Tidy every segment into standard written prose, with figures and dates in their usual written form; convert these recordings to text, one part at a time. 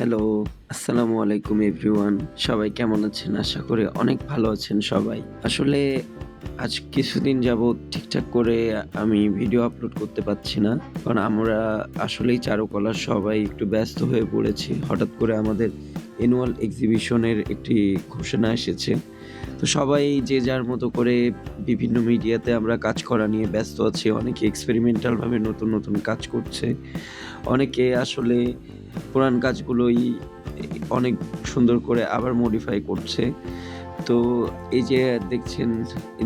Hello, আসসালামু আলাইকুম everyone. সবাই কেমন আছেন? আশা করি অনেক ভালো আছেন সবাই। আসলে আজ কিছুদিন যাবৎ ঠিকঠাক করে আমি ভিডিও আপলোড করতে পারছি না। কারণ আমরা আসলেই চারুকলার সবাই একটু ব্যস্ত হয়ে পড়েছি। হঠাৎ করে আমাদের অ্যানুয়াল এক্সিবিশনের একটি ঘোষণা এসেছে। তো সবাই যে যার মতো করে বিভিন্ন মিডিয়াতে আমরা কাজ করা নিয়ে ব্যস্ত আছি। অনেকে এক্সপেরিমেন্টাল ভাবে নতুন কাজ করছে। অনেকে আসলে পুরান কাজগুলোই অনেক সুন্দর করে আবার মডিফাই করছে। তো এই যে দেখছেন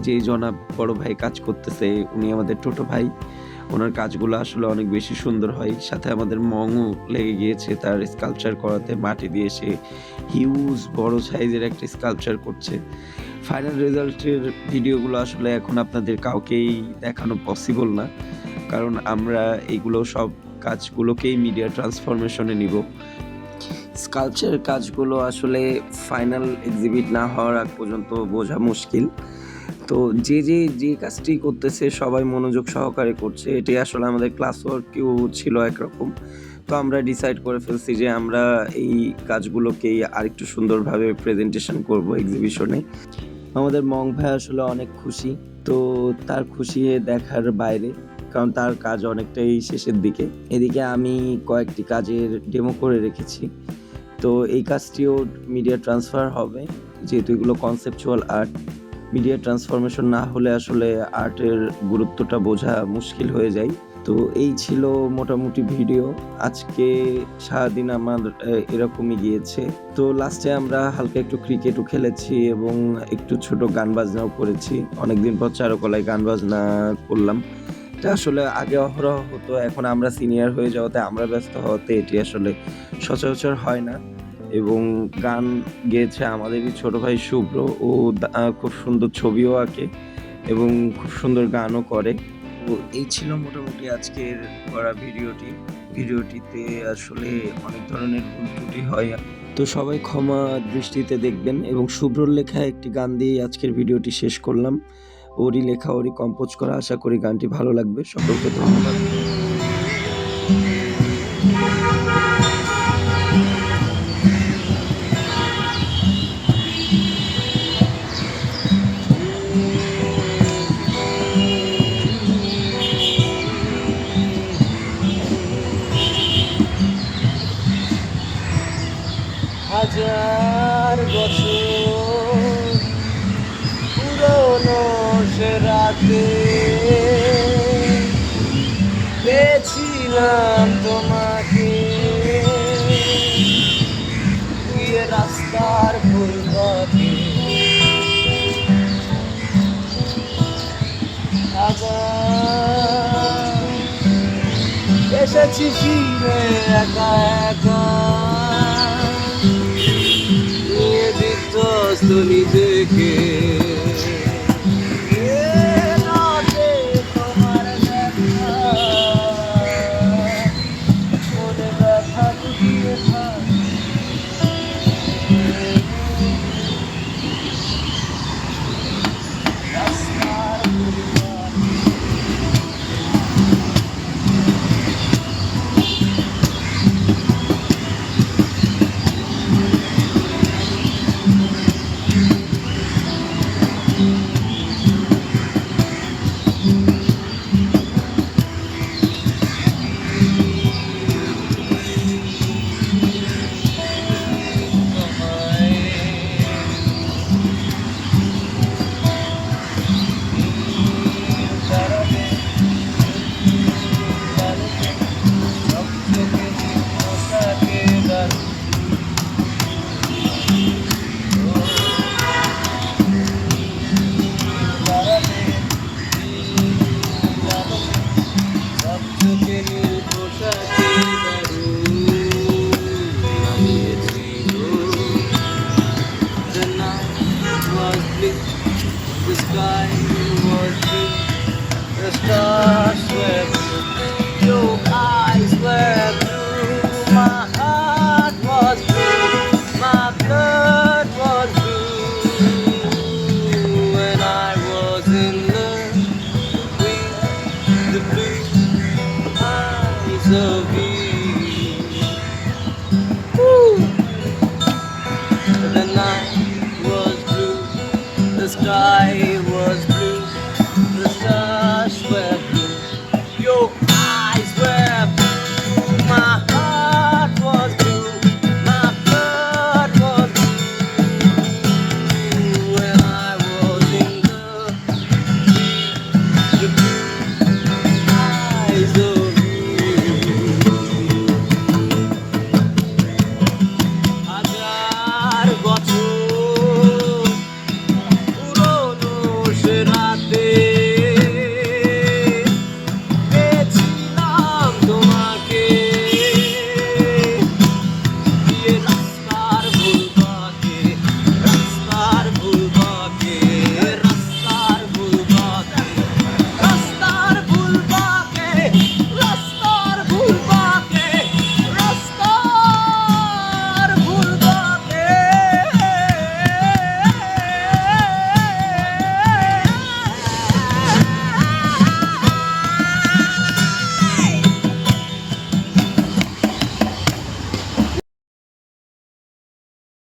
যে জনাব বড় ভাই কাজ করতেছে, উনি আমাদের টোটো ভাই। উনার কাজগুলো আসলে অনেক বেশি সুন্দর হয়। সাথে আমাদের মংও লেগে গিয়েছে তার স্কাল্পচার করাতে। মাটি দিয়ে সে হিউজ বড় সাইজের একটা স্কাল্পচার করছে। ফাইনাল রেজাল্টের ভিডিওগুলো আসলে এখন আপনাদের কাউকেই দেখানো পসিবল না। কারণ আমরা এইগুলো সব কাজগুলোকেই মিডিয়া ট্রান্সফরমেশন এ নিবো। স্কাল্পচারের কাজগুলো আসলে ফাইনাল এক্সিবিট না হওয়ার আগ পর্যন্ত বোঝা মুশকিল। তো যে কাজটি করতেছে সবাই মনোযোগ সহকারে করছে। এটি আসলে আমাদের ক্লাস ওয়ার্কেও ছিল একরকম। তো আমরা ডিসাইড করে ফেলছি যে আমরা এই কাজগুলোকেই আরেকটু সুন্দরভাবে প্রেজেন্টেশন করব এক্সিবিশনে। আমাদের মং ভাই আসলে অনেক খুশি। তো তার খুশি দেখার বাইরে, কারণ তার কাজ অনেকটাই শেষের দিকে। এদিকে আমি কয়েকটি কাজের ডেমো করে রেখেছি। তো এই কাজটিও মিডিয়া ট্রান্সফার হবে। যেহেতু এগুলো কনসেপচুয়াল আর্ট, মিডিয়া ট্রান্সফরমেশন না হলে আসলে আর্টের গুরুত্বটা বোঝা মুশকিল হয়ে যায়। তো এই ছিল মোটামুটি ভিডিও। আজকে সারাদিন আমার এরকমই গিয়েছে। তো লাস্টে আমরা হালকা একটু ক্রিকেটও খেলেছি এবং একটু ছোট গান বাজনাও করেছি। অনেকদিন পর চারুকলায় গান বাজনা করলাম। এটা আসলে আগে অহরহ হতো, এখন আমরা সিনিয়র হয়ে যাওয়াতে, আমরা ব্যস্ত হওয়াতে এটি আসলে সচরাচর হয় না। এবং গান গেয়েছে আমাদেরই ছোট ভাই শুভ্র। ও খুব সুন্দর ছবিও আঁকে এবং খুব সুন্দর গানও করে। তো এই ছিল মোটামুটি আজকের করা ভিডিওটিতে আসলে অনেক ধরনের ভুল ত্রুটি হয়। তো সবাই ক্ষমা দৃষ্টিতে দেখবেন এবং শুভ্রর লেখা একটি গান দিয়েই আজকের ভিডিওটি শেষ করলাম। ওরই লেখা, ওরই কম্পোজ করা। আশা করি গানটি ভালো লাগবে। সকলকে ধন্যবাদ। হাজার বছর পুরনো সে রাতে পেয়েছিলাম তোমাকে গিয়ে রাস্তার ফুলবাকে। আবার এসেছি ফিরে একা একা, নিয়ে বিধ্বস্ত নিজেকে। তোমার দেখা মনে ব্যথা লুকিয়ে থাকে। রাস্তার ফুলবাকে the sky was blue, the stars were blue, your eyes were blue, my heart was blue, my blood was blue, when I was in love with the blue eyes of you. Woo! sky